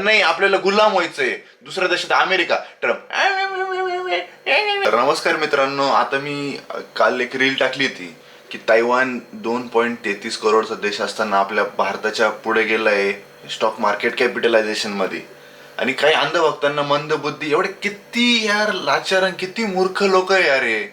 नाही, आपल्याला गुलाम व्हायचंय दुसऱ्या देशात, अमेरिका, ट्रम्प. नमस्कार मित्रांनो, आता मी काल एक रील टाकली होती की तैवान 2.33 करोडचा देश असताना आपल्या भारताच्या पुढे गेलाय स्टॉक मार्केट कॅपिटलायझेशन मध्ये. आणि काही अंधभक्तांना मंदबुद्धी, एवढे किती यार लाचार, किती मूर्ख लोक आहे यार हे.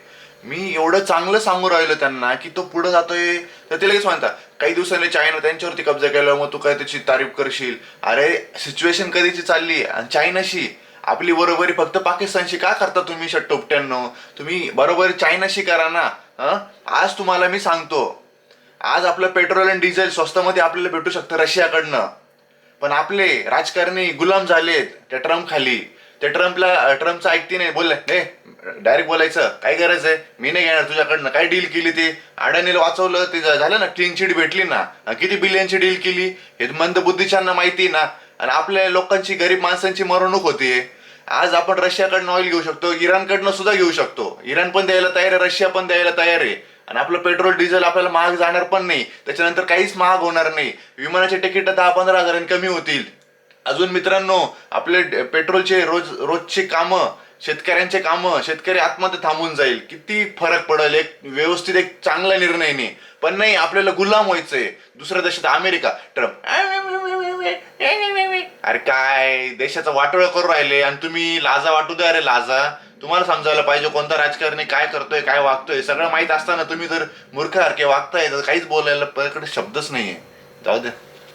मी एवढं चांगलं सांगू राहिलो त्यांना की तो पुढे जातोय, तर ते लगेच म्हणतात काही दिवसांनी चायना त्यांच्यावरती कब्जा केला, मग तू काय त्याची तारीफ करशील. अरे सिच्युएशन कधीची चालली, आणि चायनाशी आपली बरोबरी फक्त पाकिस्तानशी का करता तुम्ही षट्टोपट्यांनो? तुम्ही बरोबरी चायनाशी करा ना. आज तुम्हाला मी सांगतो, आज आपलं पेट्रोल आणि डिझेल स्वस्तामध्ये आपल्याला भेटू शकतं रशियाकडनं, पण आपले राजकारणी गुलाम झालेत त्या ट्रम्प खाली. त्या ट्रम्पचं ऐकते नाही, बोलले हे डायरेक्ट बोलायचं काय गरज आहे, मी नाही घेणार तुझ्याकडनं. काय डील केली ती अडाणीला वाचवलं, ते झालं ना, क्लीन चिट भेटली ना. किती बिलियनची डील केली हे मंदबुद्धीच्यांना माहिती ना. आणि आपल्या लोकांची, गरीब माणसांची मरणूक होतीये. आज आपण रशियाकडनं ऑइल घेऊ शकतो, इराणकडनं सुद्धा घेऊ शकतो. इराण पण द्यायला तयार आहे, रशिया पण द्यायला तयार आहे. आणि आपलं पेट्रोल डिझेल आपल्याला महाग जाणार पण नाही, त्याच्यानंतर काहीच महाग होणार नाही. विमानाचे तिकीट 10-15 हजारांनी कमी होतील. अजून मित्रांनो, आपले पेट्रोलचे रोजचे कामं, शेतकऱ्यांचे कामं, शेतकरी आत्महत्या थांबून जाईल. किती फरक पडेल, एक व्यवस्थित, एक चांगला निर्णय नाही. पण नाही, आपल्याला गुलाम व्हायचंय दुसऱ्या देशात, अमेरिका, ट्रम्प. अरे काय देशाचं वाटोळं करू राहिले, आणि तुम्ही लाजा वाटू द्या. अरे लाजा, तुम्हाला समजायला पाहिजे कोणता राजकारणी काय करतोय, काय वागतोय. सगळं माहित असताना तुम्ही जर मूर्खासारखे वागताय तर काहीच बोलायला शब्दच नाहीये. जाऊ द्या.